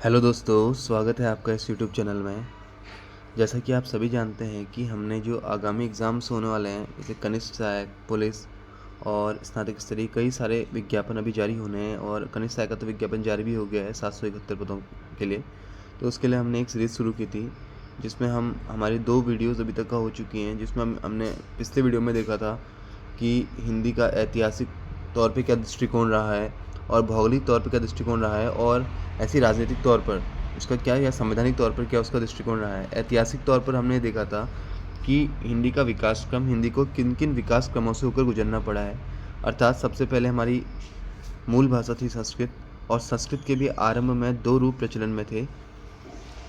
Hello दोस्तों, स्वागत है आपका इस यूट्यूब चैनल में। जैसा कि आप सभी जानते हैं कि हमने जो आगामी एग्ज़ाम्स होने वाले हैं, जैसे कनिष्ठ सहायक, पुलिस और स्नातक स्तरीय कई सारे विज्ञापन अभी जारी होने हैं और कनिष्ठ सहायक का तो विज्ञापन जारी भी हो गया है 771 पदों के लिए। तो उसके लिए हमने एक सीरीज़ शुरू की थी, जिसमें हमारी 2 वीडियोज़ अभी तक का हो चुकी हैं, जिसमें हमने पिछले वीडियो में देखा था कि हिंदी का ऐतिहासिक तौर पे क्या दृष्टिकोण रहा है और भौगोलिक तौर पे क्या दृष्टिकोण रहा है और ऐसी राजनीतिक तौर पर उसका क्या या संवैधानिक तौर पर क्या उसका दृष्टिकोण रहा है। ऐतिहासिक तौर पर हमने देखा था कि हिंदी का विकास क्रम, हिंदी को किन किन विकास क्रमों से होकर गुजरना पड़ा है। अर्थात सबसे पहले हमारी मूल भाषा थी संस्कृत, और संस्कृत के भी आरंभ में 2 रूप प्रचलन में थे,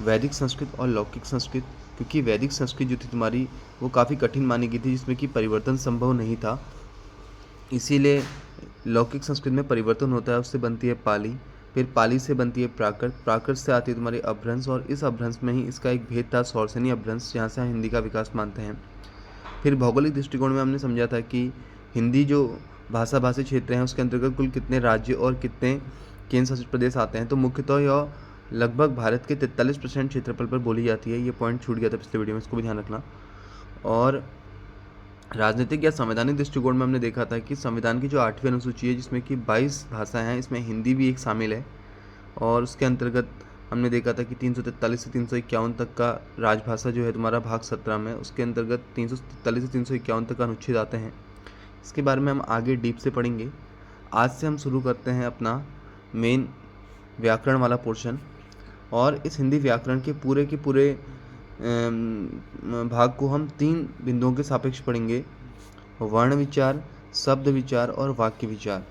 वैदिक संस्कृत और लौकिक संस्कृत। क्योंकि वैदिक संस्कृत जो थी तुम्हारी, वो काफ़ी कठिन मानी गई थी, जिसमें कि परिवर्तन संभव नहीं था। इसीलिए लौकिक संस्कृत में परिवर्तन होता है, उससे बनती है पाली, फिर पाली से बनती है प्राकृत, प्राकृत से आती है तुम्हारी अपभ्रंश, और इस अपभ्रंश में ही इसका एक भेद था शौरसेनी अपभ्रंश, जहाँ से हम हिंदी का विकास मानते हैं। फिर भौगोलिक दृष्टिकोण में हमने समझा था कि हिंदी जो भाषी क्षेत्र हैं, उसके अंतर्गत कुल कितने राज्य और कितने केंद्र शासित प्रदेश आते हैं। तो मुख्यतः यह लगभग भारत के 43% क्षेत्रफल पर बोली जाती है। ये पॉइंट छूट गया था पिछले वीडियो में, इसको भी ध्यान रखना। और राजनीतिक या संवैधानिक दृष्टिकोण में हमने देखा था कि संविधान की जो 8वीं अनुसूची है, जिसमें कि 22 भाषाएं हैं, इसमें हिंदी भी एक शामिल है। और उसके अंतर्गत हमने देखा था कि 343 से 351 तक का राजभाषा जो है तुम्हारा भाग 17 में, उसके अंतर्गत 343 से 351 तक का अनुच्छेद आते हैं। इसके बारे में हम आगे डीप से पढ़ेंगे। आज से हम शुरू करते हैं अपना मेन व्याकरण वाला पोर्शन, और इस हिंदी व्याकरण के पूरे भाग को हम 3 बिंदुओं के सापेक्ष पढ़ेंगे: वर्ण विचार, शब्द विचार और वाक्य विचार।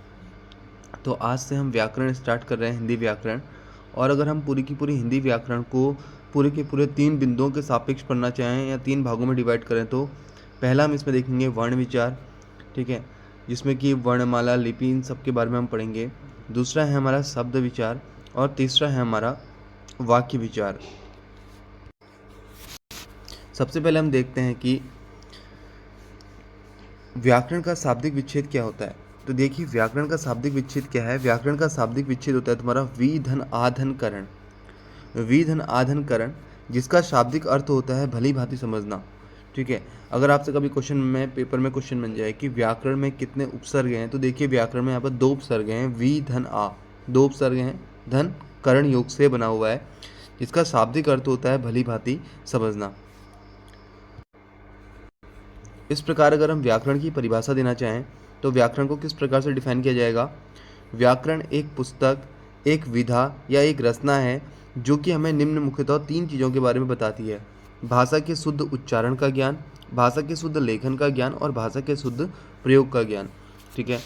तो आज से हम व्याकरण स्टार्ट कर रहे हैं, हिंदी व्याकरण। और अगर हम पूरी की पूरी हिंदी व्याकरण को पूरे के पूरे 3 बिंदुओं के सापेक्ष पढ़ना चाहें या 3 भागों में डिवाइड करें, तो पहला हम इसमें देखेंगे वर्ण विचार, ठीक है, जिसमें कि वर्णमाला, लिपि, इन सब के बारे में हम पढ़ेंगे। दूसरा है हमारा शब्द विचार, और तीसरा है हमारा वाक्य विचार। सबसे पहले हम देखते हैं कि व्याकरण का शाब्दिक विच्छेद क्या होता है। तो देखिए, व्याकरण का शाब्दिक विच्छेद क्या है। व्याकरण का शाब्दिक विच्छेद होता है तुम्हारा विधन आधन करण। विधन आधन करण, जिसका शाब्दिक अर्थ होता है भली भांति समझना, ठीक है। अगर आपसे कभी क्वेश्चन में, पेपर में क्वेश्चन बन जाए कि व्याकरण में कितने उपसर्ग हैं, तो देखिए व्याकरण में यहाँ पर 2 उपसर्ग हैं, वि धन आ, 2 उपसर्ग हैं, धन करण योग से बना हुआ है, जिसका शाब्दिक अर्थ होता है भली भांति समझना। इस प्रकार अगर हम व्याकरण की परिभाषा देना चाहें, तो व्याकरण को किस प्रकार से डिफाइन किया जाएगा। व्याकरण एक पुस्तक, एक विधा या एक रचना है, जो कि हमें निम्न मुख्यतः 3 चीज़ों के बारे में बताती है: भाषा के शुद्ध उच्चारण का ज्ञान, भाषा के शुद्ध लेखन का ज्ञान और भाषा के शुद्ध प्रयोग का ज्ञान, ठीक है।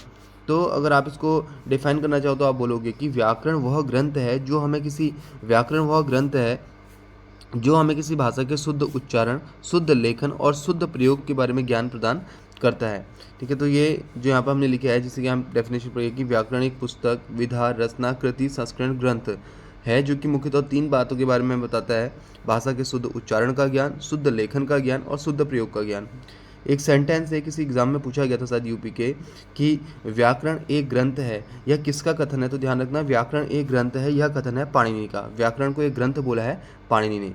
तो अगर आप इसको डिफाइन करना चाहो, तो आप बोलोगे कि व्याकरण वह ग्रंथ है जो हमें किसी भाषा के शुद्ध उच्चारण, शुद्ध लेखन और शुद्ध प्रयोग के बारे में ज्ञान प्रदान करता है, ठीक है। तो ये जो यहाँ पर हमने लिखा है, जिससे कि हम डेफिनेशन पढ़ेंगे कि व्याकरण एक पुस्तक, विधा, रचना, कृति, संस्करण, ग्रंथ है, जो कि मुख्यतः 3 बातों के बारे में बताता है: भाषा के शुद्ध उच्चारण का ज्ञान, शुद्ध लेखन का ज्ञान और शुद्ध प्रयोग का ज्ञान। एक सेंटेंस है, किसी एग्जाम में पूछा गया था शायद यूपी के, कि व्याकरण एक ग्रंथ है, यह किसका कथन है। तो ध्यान रखना, व्याकरण एक ग्रंथ है, यह कथन है पाणिनि का। व्याकरण को एक ग्रंथ बोला है पाणिनि ने।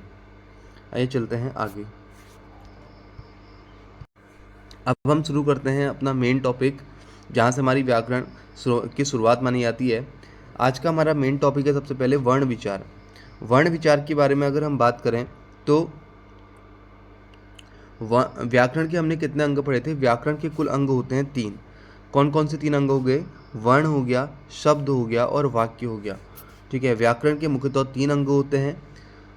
आइए चलते हैं आगे। अब हम शुरू करते हैं अपना मेन टॉपिक, जहाँ से हमारी व्याकरण की शुरुआत मानी जाती है। आज का हमारा मेन टॉपिक है सबसे पहले वर्ण विचार। वर्ण विचार के बारे में अगर हम बात करें, तो व्याकरण के हमने कितने अंग पढ़े थे। व्याकरण के कुल अंग होते हैं 3। कौन कौन से 3 अंग हो गए? वर्ण हो गया, शब्द हो गया और वाक्य हो गया, ठीक है। व्याकरण के मुख्यतः 3 अंग होते हैं: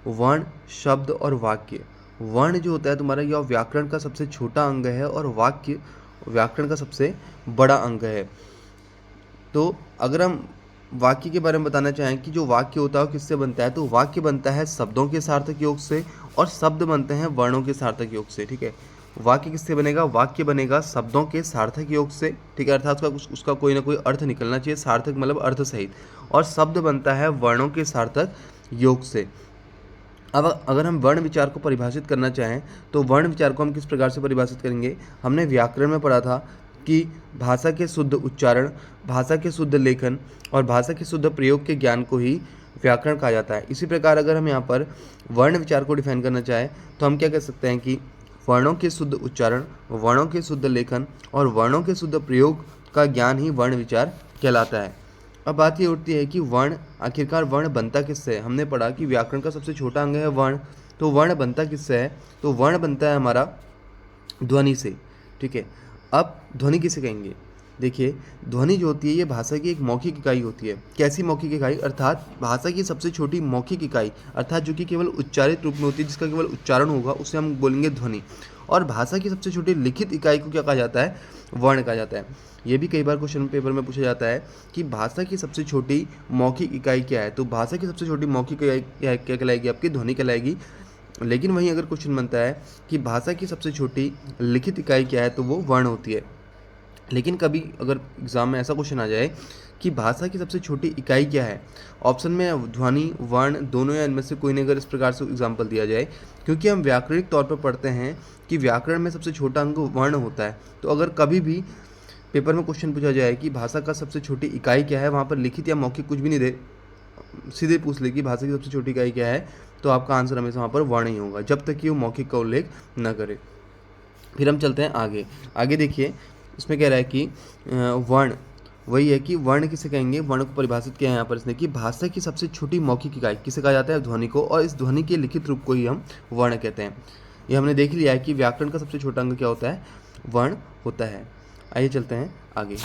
वर्ण, शब्द और वाक्य। वर्ण जो होता है तुम्हारा, यह व्याकरण का सबसे छोटा अंग है, और वाक्य व्याकरण का सबसे बड़ा अंग है। तो अगर हम वाक्य के बारे में बताना चाहें कि जो वाक्य होता है वो किससे बनता है, तो वाक्य बनता है शब्दों के सार्थक योग से, और शब्द बनते हैं वर्णों के सार्थक योग से, ठीक है। वाक्य किससे बनेगा? वाक्य बनेगा शब्दों के सार्थक योग से, ठीक है, अर्थात उसका कोई ना कोई अर्थ निकलना चाहिए, सार्थक मतलब अर्थ सहित। और शब्द बनता है वर्णों के सार्थक योग से। अब अगर हम वर्ण विचार को परिभाषित करना चाहें, तो वर्ण विचार को हम किस प्रकार से परिभाषित करेंगे? हमने व्याकरण में पढ़ा था कि भाषा के शुद्ध उच्चारण, भाषा के शुद्ध लेखन और भाषा के शुद्ध प्रयोग के ज्ञान को ही व्याकरण कहा जाता है। इसी प्रकार अगर हम यहाँ पर वर्ण विचार को डिफाइन करना चाहें तो हम क्या कह सकते हैं कि वर्णों के शुद्ध उच्चारण, वर्णों के शुद्ध लेखन और वर्णों के शुद्ध प्रयोग का ज्ञान ही वर्ण विचार कहलाता है। अब बात ये उठती है कि वर्ण, आखिरकार वर्ण बनता किससे है। हमने पढ़ा कि व्याकरण का सबसे छोटा अंग है वर्ण, तो वर्ण बनता किससे है, तो वर्ण बनता है हमारा ध्वनि से। ठीक है, अब ध्वनि किसे कहेंगे, देखिए ध्वनि जो होती है ये भाषा की एक मौखिक इकाई होती है। कैसी मौखिक इकाई, अर्थात भाषा की सबसे छोटी मौखिक इकाई, अर्थात जो कि केवल उच्चारित रूप में होती है, जिसका केवल उच्चारण होगा, उसे हम बोलेंगे ध्वनि। और भाषा की सबसे छोटी लिखित इकाई को क्या कहा जाता है, वर्ण कहा जाता है। ये भी कई बार क्वेश्चन पेपर में पूछा जाता है कि भाषा की सबसे छोटी मौखिक इकाई क्या है, तो भाषा की सबसे छोटी मौखिक इकाई क्या कहलाएगी, आपकी ध्वनि कहलाएगी। लेकिन वहीं अगर क्वेश्चन बनता है कि भाषा की सबसे छोटी लिखित इकाई क्या है, तो वो वर्ण होती है। लेकिन कभी अगर एग्ज़ाम में ऐसा क्वेश्चन आ जाए कि भाषा की सबसे छोटी इकाई क्या है, ऑप्शन में ध्वनि, वर्ण दोनों या इनमें से कोई नहीं, अगर इस प्रकार से एग्जाम्पल दिया जाए, क्योंकि हम व्याकरणिक तौर पर पढ़ते हैं कि व्याकरण में सबसे छोटा अंग वर्ण होता है, तो अगर कभी भी पेपर में क्वेश्चन पूछा जाए कि भाषा का सबसे छोटी इकाई क्या है, वहाँ पर लिखित या मौखिक कुछ भी नहीं दे, सीधे पूछ ले कि भाषा की सबसे छोटी इकाई क्या है, तो आपका आंसर हमेशा वहाँ पर वर्ण ही होगा, जब तक कि वो मौखिक का उल्लेख न करे। फिर हम चलते हैं आगे। आगे देखिए, इसमें कह रहा है कि वर्ण, वही है कि वर्ण किसे कहेंगे, वर्ण को परिभाषित किया है यहाँ पर इसने कि भाषा की सबसे छोटी मौखिक इकाई किसे कहा जाता है, ध्वनि को, और इस ध्वनि के लिखित रूप को ही हम वर्ण कहते हैं। ये हमने देख लिया है कि व्याकरण का सबसे छोटा अंग क्या होता है, वर्ण होता है। आइए चलते हैं आगे।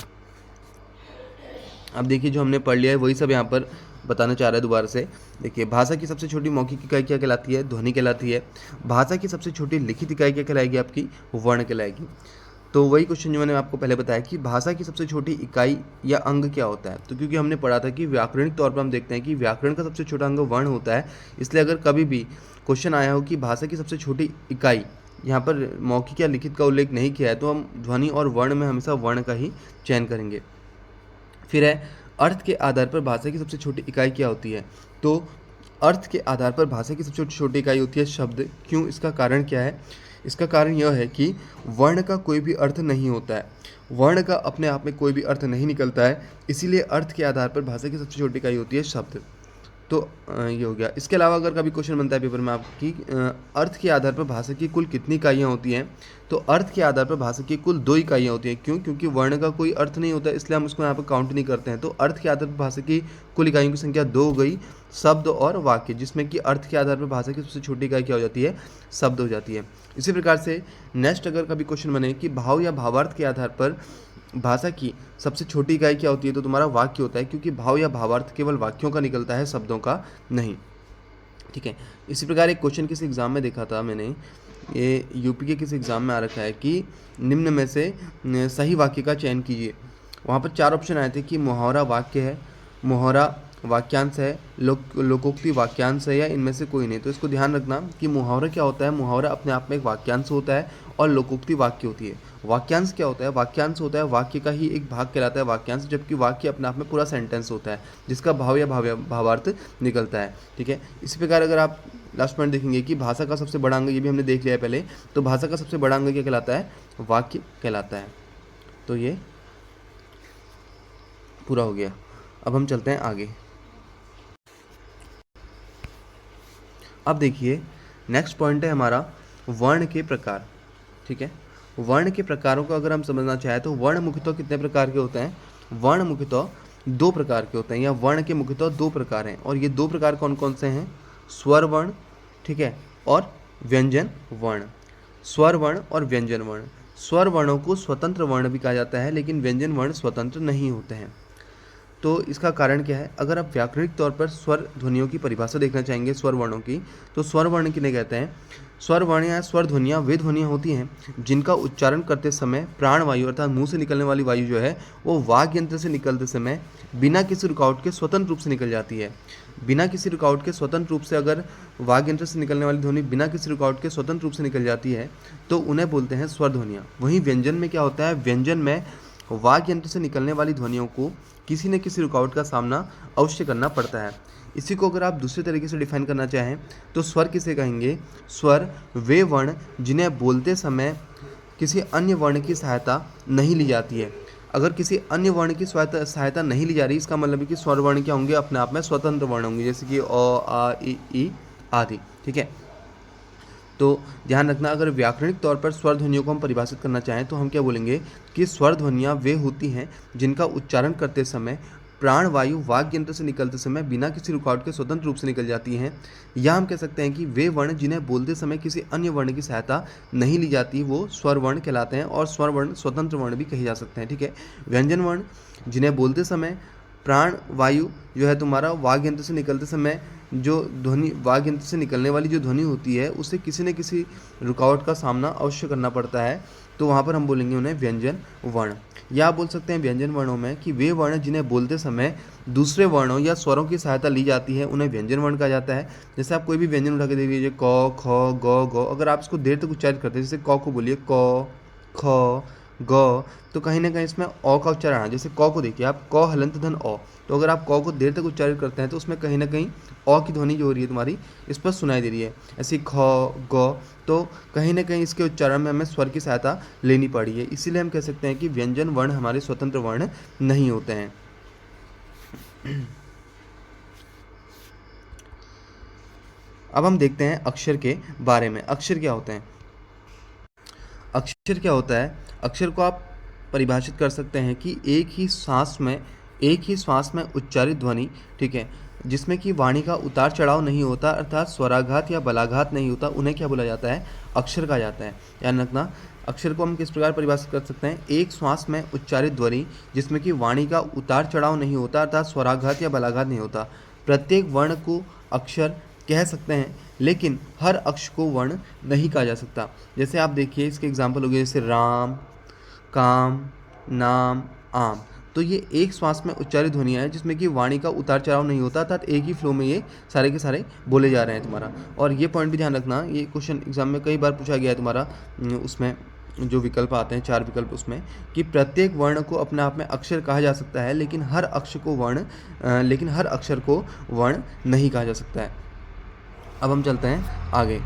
अब देखिए जो हमने पढ़ लिया है वही सब यहाँ पर बताना चाह रहा है दोबारा से। देखिए भाषा की सबसे छोटी मौखिक इकाई क्या कहलाती है, ध्वनि कहलाती है। भाषा की सबसे छोटी लिखित इकाई क्या कहलाएगी, आपकी वर्ण कहलाएगी। तो वही क्वेश्चन जो मैंने आपको पहले बताया कि भाषा की सबसे छोटी इकाई या अंग क्या होता है, तो क्योंकि हमने पढ़ा था कि व्याकरणिक तौर पर हम देखते हैं कि व्याकरण का सबसे छोटा अंग वर्ण होता है, इसलिए अगर कभी भी क्वेश्चन आया हो कि भाषा की सबसे छोटी इकाई, यहाँ पर मौखिक या लिखित का उल्लेख नहीं किया है, तो हम ध्वनि और वर्ण में हमेशा वर्ण का ही चयन करेंगे। फिर है अर्थ के आधार पर भाषा की सबसे छोटी इकाई क्या होती है, तो अर्थ के आधार पर भाषा की सबसे छोटी इकाई होती है शब्द। क्यों, इसका कारण क्या है, इसका कारण यह है कि वर्ण का कोई भी अर्थ नहीं होता है, वर्ण का अपने आप में कोई भी अर्थ नहीं निकलता है, इसीलिए अर्थ के आधार पर भाषा की सबसे छोटी इकाई होती है शब्द। तो ये हो गया। इसके अलावा अगर कभी क्वेश्चन बनता है पेपर में आपकी अर्थ के आधार पर भाषा की कुल कितनी इकाइयाँ होती हैं, तो अर्थ के आधार पर भाषा की कुल 2 इकाइयाँ होती हैं। क्यों, क्योंकि वर्ण का कोई अर्थ नहीं होता, इसलिए हम उसको यहाँ पर काउंट नहीं करते हैं। तो अर्थ के आधार पर भाषा की कुल इकाइयों की संख्या 2 हो गई, शब्द और वाक्य, जिसमें कि अर्थ के आधार पर भाषा की सबसे छोटी इकाई क्या हो जाती है, शब्द हो जाती है। इसी प्रकार से नेक्स्ट अगर कभी क्वेश्चन बने कि भाव या भावार्थ के आधार पर भाषा की सबसे छोटी इकाई क्या होती है, तो तुम्हारा वाक्य होता है, क्योंकि भाव या भावार्थ केवल वाक्यों का निकलता है, शब्दों का नहीं। ठीक है, इसी प्रकार एक क्वेश्चन किसी एग्ज़ाम में देखा था मैंने, ये यूपी के किसी एग्ज़ाम में आ रखा है कि निम्न में से सही वाक्य का चयन कीजिए। वहाँ पर 4 ऑप्शन आए थे कि मुहावरा वाक्य है, मुहावरा वाक्यांश है, लोकोक्ति वाक्यांश है, या इनमें से कोई नहीं। तो इसको ध्यान रखना कि मुहावरा क्या होता है, मुहावरा अपने आप में एक वाक्यांश होता है और लोकोक्ति वाक्य होती है। वाक्यांश क्या होता है, वाक्यांश होता है वाक्य का ही एक भाग कहलाता है वाक्यांश, जबकि वाक्य अपने आप में पूरा सेंटेंस होता है जिसका भाव या भावार्थ निकलता है। ठीक है, इसी प्रकार अगर आप लास्ट पॉइंट देखेंगे कि भाषा का सबसे बड़ा अंग, ये भी हमने देख लिया है पहले, तो भाषा का सबसे बड़ा अंग क्या कहलाता है, वाक्य कहलाता है। तो ये पूरा हो गया। अब हम चलते हैं आगे। अब देखिए नेक्स्ट पॉइंट है हमारा वर्ण के प्रकार। ठीक है, वर्ण के प्रकारों को अगर हम समझना चाहें तो वर्ण मुख्यतः कितने प्रकार के होते हैं, वर्ण मुख्यतः 2 प्रकार के होते हैं, या वर्ण के मुख्यतः 2 प्रकार हैं। और ये 2 प्रकार कौन कौन से हैं, स्वर वर्ण, ठीक है, और व्यंजन वर्ण। स्वर वर्ण और व्यंजन वर्ण। स्वर वर्णों को स्वतंत्र वर्ण भी कहा जाता है, लेकिन व्यंजन वर्ण स्वतंत्र नहीं होते हैं। तो इसका कारण क्या है, अगर आप व्याकरणिक तौर पर स्वर ध्वनियों की परिभाषा देखना चाहेंगे स्वर वर्णों की, तो स्वर वर्ण किन्हें कहते हैं, स्वर वर्ण या स्वर ध्वनियाँ वे ध्वनियाँ होती हैं जिनका उच्चारण करते समय प्राण वायु अर्थात मुंह से निकलने वाली वायु जो है वो वाग यंत्र से निकलते समय बिना किसी रुकावट के स्वतंत्र रूप से निकल जाती है। बिना किसी रुकावट के स्वतंत्र रूप से अगर वाग यंत्र से निकलने वाली ध्वनि बिना किसी रुकावट के स्वतंत्र रूप से निकल जाती है तो उन्हें बोलते हैं स्वर ध्वनियाँ। वहीं व्यंजन में क्या होता है, व्यंजन में वाग यंत्र से निकलने वाली ध्वनियों को किसी न किसी रुकावट का सामना अवश्य करना पड़ता है। इसी को अगर आप दूसरे तरीके से डिफाइन करना चाहें तो स्वर किसे कहेंगे, स्वर वे वर्ण जिन्हें बोलते समय किसी अन्य वर्ण की सहायता नहीं ली जाती है। अगर किसी अन्य वर्ण की सहायता नहीं ली जा रही, इसका मतलब है कि स्वर वर्ण क्या होंगे, अपने आप में स्वतंत्र वर्ण होंगे, जैसे कि अ, आ, ई आदि। ठीक है, तो ध्यान रखना, अगर व्याकरणिक तौर पर स्वर ध्वनियों को हम परिभाषित करना चाहें तो हम क्या बोलेंगे कि स्वर ध्वनियाँ वे होती हैं जिनका उच्चारण करते समय प्राण वायु वाग्य यंत्र से निकलते समय बिना किसी रुकावट के स्वतंत्र रूप से निकल जाती हैं, या हम कह सकते हैं कि वे वर्ण जिन्हें बोलते समय किसी अन्य वर्ण की सहायता नहीं ली जाती वो स्वर वर्ण कहलाते हैं, और स्वर वर्ण स्वतंत्र वर्ण भी कहे जा सकते हैं। ठीक है, व्यंजन वर्ण जिन्हें बोलते समय प्राण वायु जो है तुम्हारा वाग्य यंत्र से निकलते समय जो ध्वनि वाग्य यंत्र से निकलने वाली जो ध्वनि होती है उसे किसी न किसी रुकावट का सामना अवश्य करना पड़ता है, तो वहाँ पर हम बोलेंगे उन्हें व्यंजन वर्ण। या आप बोल सकते हैं व्यंजन वर्णों में कि वे वर्ण जिन्हें बोलते समय दूसरे वर्णों या स्वरों की सहायता ली जाती है उन्हें व्यंजन वर्ण कहा जाता है। जैसे आप कोई भी व्यंजन उठा के देख लीजिए, क ख ग घ, अगर आप इसको देर तक उच्चारित करते हैं, जैसे क को बोलिए क ख ग, तो कहीं ना कहीं इसमें अ का उच्चारण है। जैसे क को देखिए आप, क हलंत धन अ, तो अगर आप क को देर तक उच्चारित करते हैं तो उसमें कहीं ना कहीं अ की ध्वनि जो हो रही है तुम्हारी इस पर सुनाई दे रही है। ऐसे ख ग, तो कहीं ना कहीं इसके उच्चारण में हमें स्वर की सहायता लेनी पड़ी है, इसीलिए हम कह सकते हैं कि व्यंजन वर्ण हमारे स्वतंत्र वर्ण नहीं होते हैं। अब हम देखते हैं अक्षर के बारे में। अक्षर क्या होते हैं? अक्षर क्या होता है? अक्षर को आप परिभाषित कर सकते हैं कि एक ही श्वास में उच्चारित ध्वनि, ठीक है, जिसमें कि वाणी का उतार चढ़ाव नहीं होता, अर्थात स्वराघात या बलाघात नहीं होता, उन्हें क्या बोला जाता है? अक्षर कहा जाता है। ध्यान रखना, अक्षर को हम किस प्रकार परिभाषित कर सकते हैं? एक श्वास में उच्चारित ध्वनि जिसमें कि वाणी का उतार चढ़ाव नहीं होता, अर्थात स्वराघात या बलाघात नहीं होता। प्रत्येक वर्ण को अक्षर कह सकते हैं, लेकिन हर अक्ष को वर्ण नहीं कहा जा सकता। जैसे आप देखिए, इसके एग्जाम्पल हो गए जैसे राम, काम, नाम, आम, तो ये एक श्वास में उच्चारित ध्वनियाँ हैं जिसमें कि वाणी का उतार चढ़ाव नहीं होता, अर्थात एक ही फ्लो में ये सारे के सारे बोले जा रहे हैं तुम्हारा। और ये पॉइंट भी ध्यान रखना, ये क्वेश्चन एग्जाम में कई बार पूछा गया है तुम्हारा, उसमें जो विकल्प आते हैं 4 विकल्प, उसमें कि प्रत्येक वर्ण को अपने आप में अक्षर कहा जा सकता है, लेकिन हर हर अक्षर को वर्ण नहीं कहा जा सकता है। अब हम चलते हैं आगे।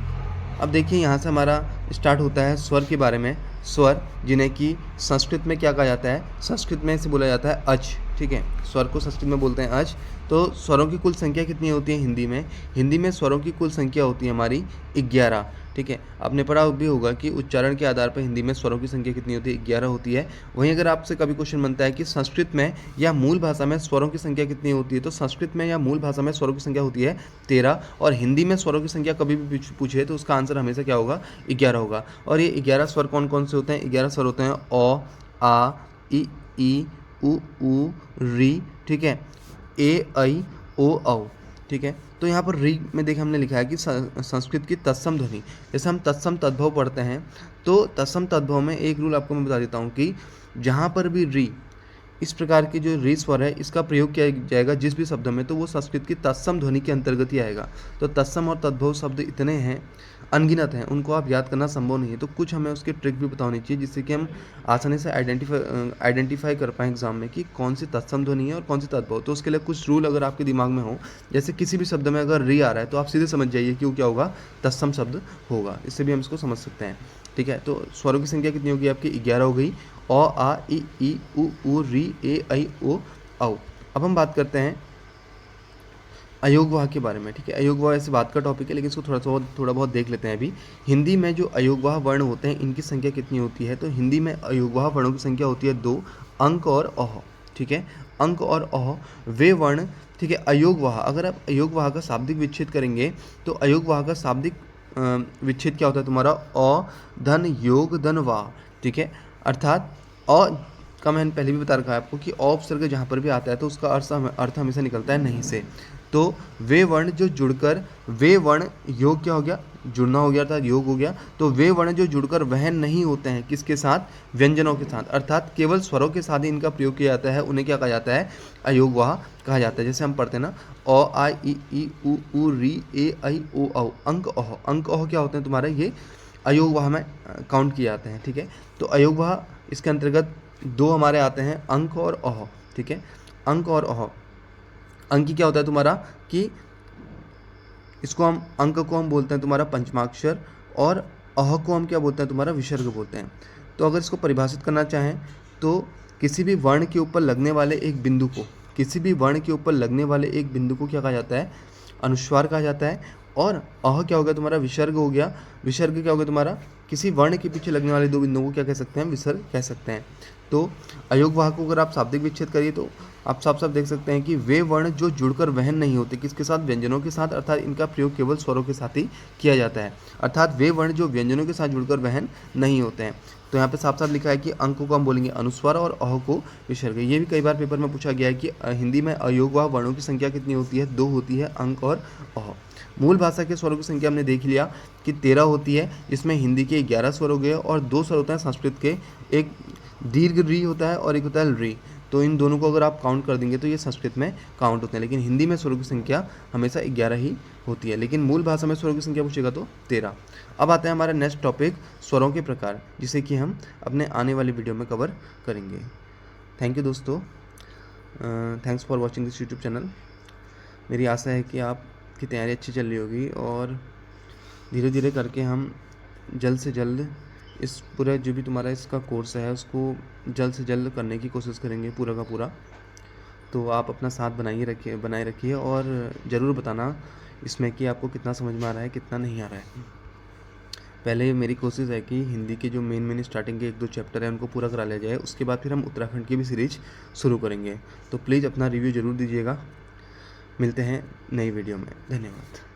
अब देखिए, यहाँ से हमारा स्टार्ट होता है स्वर के बारे में। स्वर जिन्हें कि संस्कृत में क्या कहा जाता है? संस्कृत में इसे बोला जाता है अच। ठीक है, स्वर को संस्कृत में बोलते हैं अच। तो स्वरों की कुल संख्या कितनी होती है हिंदी में? हिंदी में स्वरों की कुल संख्या होती है हमारी 11। ठीक है, आपने पढ़ा भी होगा कि उच्चारण के आधार पर हिंदी में स्वरों की संख्या कितनी होती है? 11 होती है। वहीं अगर आपसे कभी क्वेश्चन बनता है कि संस्कृत में या मूल भाषा में स्वरों की संख्या कितनी होती है, तो संस्कृत में या मूल भाषा में स्वरों की संख्या होती है 13, और हिंदी में स्वरों की संख्या कभी भी पूछे तो उसका आंसर हमेशा क्या होगा? 11 होगा। और ये 11 स्वर कौन कौन से होते हैं? 11 स्वर होते हैं अ, आ, ई, उ, री, ठीक है, ए, ऐ, ओ, औ। ठीक है, तो यहाँ पर री में देखिए हमने लिखा है कि संस्कृत की तत्सम ध्वनि, जैसे हम तत्सम तद्भव पढ़ते हैं, तो तत्सम तद्भव में एक रूल आपको मैं बता देता हूँ कि जहाँ पर भी री, इस प्रकार की जो री स्वर है, इसका प्रयोग किया जाएगा जिस भी शब्द में, तो वो संस्कृत की तत्सम ध्वनि के अंतर्गत ही आएगा। तो तत्सम और तद्भव शब्द इतने हैं, अनगिनत हैं, उनको आप याद करना संभव नहीं है। तो कुछ हमें उसकी ट्रिक भी पता होनी चाहिए जिससे कि हम आसानी से आइडेंटिफाई कर पाएँ एग्जाम में कि कौन सी तत्सम ध्वनि है और कौन सी तद्भव। तो उसके लिए कुछ रूल अगर आपके दिमाग में हो, जैसे किसी भी शब्द में अगर री आ रहा है तो आप सीधे समझ जाइए कि वो क्या होगा? तत्सम शब्द होगा। इससे भी हम इसको समझ सकते हैं। ठीक है, तो स्वरों की संख्या कितनी होगी आपकी? 11 हो गई। अ, आ, ई, उ, री, ए, ऐ, ओ, औ। अब हम बात करते हैं अयोगवाह के बारे में। ठीक है, अयोगवाह ऐसे बात का टॉपिक है, लेकिन इसको थोड़ा बहुत देख लेते हैं अभी। हिंदी में जो अयोगवाह वर्ण होते हैं, इनकी संख्या कितनी होती है? तो हिंदी में अयोगवाह वर्णों की संख्या होती है 2, अंक और अह। ठीक है, अंक और अह वे वर्ण, ठीक है, अयोगवाह। अगर आप अयोगवाह का शाब्दिक विच्छेद करेंगे तो अयोगवाह का शाब्दिक विच्छेद क्या होता है तुम्हारा? अ धन योग धन वाह। ठीक है, अर्थात अ का मैंने पहले भी बता रखा है आपको कि अ उपसर्ग जहाँ पर भी आता है तो उसका अर्थ हमेशा निकलता है नहीं से। तो वे वर्ण जो जुड़कर, वे वर्ण योग क्या हो गया? जुड़ना हो गया, अर्थात योग हो गया। तो वे वर्ण जो जुड़कर वह नहीं होते हैं, किसके साथ? व्यंजनों के साथ, अर्थात केवल स्वरों के साथ ही इनका प्रयोग किया जाता है, उन्हें क्या कहा जाता है? अयोगवाह कहा जाता है। जैसे हम पढ़ते हैं ना, अ, आ, ई, उ, री, ए, ऐ, ओ, औ। अंक अह, अंक अह क्या होते हैं तुम्हारे? ये अयोगवाह में काउंट किए जाते हैं। ठीक है, तो अयोगवाह इसके अंतर्गत 2 हमारे आते हैं, अंक और अह। ठीक है, अंक और अह। अंक क्या होता है तुम्हारा कि इसको हम, अंक को हम बोलते हैं तुम्हारा पंचमाक्षर, और अह को हम क्या बोलते हैं तुम्हारा? विसर्ग बोलते हैं। तो अगर इसको परिभाषित करना चाहें तो किसी भी वर्ण के ऊपर लगने वाले एक बिंदु को, किसी भी वर्ण के ऊपर लगने वाले एक बिंदु को क्या कहा जाता है? अनुस्वार कहा जाता है। और अह क्या हो गया तुम्हारा? विसर्ग हो गया। विसर्ग क्या हो गया तुम्हारा? किसी वर्ण के पीछे लगने वाले दो बिंदुओं को क्या कह सकते हैं? विसर्ग कह सकते हैं। तो अयोगवाह को अगर आप शाब्दिक विच्छेद करिए तो आप साफ साफ देख सकते हैं कि वे वर्ण जो जुड़कर वहन नहीं होते, किसके साथ? व्यंजनों के साथ, अर्थात इनका प्रयोग केवल स्वरों के साथ ही किया जाता है। अर्थात वे वर्ण जो व्यंजनों के साथ जुड़कर वहन नहीं होते हैं। तो यहाँ पे साफ साफ लिखा है कि अंक को हम बोलेंगे अनुस्वार और अह को विसर्ग। ये भी कई बार पेपर में पूछा गया है कि हिंदी में अयोगवाह वर्णों की संख्या कितनी होती है? 2 होती है, अंक और अह। मूल भाषा के स्वरों की संख्या हमने देख लिया कि 13 होती है। इसमें हिंदी के 11 स्वर हो गए और 2 स्वर होते हैं संस्कृत के, एक दीर्घ री होता है और एक होता है री। तो इन दोनों को अगर आप काउंट कर देंगे तो ये संस्कृत में काउंट होते हैं, लेकिन हिंदी में स्वरों की संख्या हमेशा 11 ही होती है, लेकिन मूल भाषा में स्वरों की संख्या पूछेगा तो 13। अब आता है हमारा नेक्स्ट टॉपिक, स्वरों के प्रकार, जिसे कि हम अपने आने वाली वीडियो में कवर करेंगे। थैंक यू दोस्तों, thanks for watching this YouTube channel. मेरी आशा है कि आपकी तैयारी अच्छी चल रही होगी और धीरे धीरे करके हम जल्द से जल्द इस पूरा जो भी तुम्हारा इसका कोर्स है उसको जल्द से जल्द करने की कोशिश करेंगे पूरा का पूरा। तो आप अपना साथ बनाए रखिए और ज़रूर बताना इसमें कि आपको कितना समझ में आ रहा है, कितना नहीं आ रहा है। पहले मेरी कोशिश है कि हिंदी के जो मेन स्टार्टिंग के 1-2 चैप्टर हैं उनको पूरा करा लिया जाए, उसके बाद फिर हम उत्तराखंड की भी सीरीज शुरू करेंगे। तो प्लीज़ अपना रिव्यू ज़रूर दीजिएगा। मिलते हैं नई वीडियो में। धन्यवाद।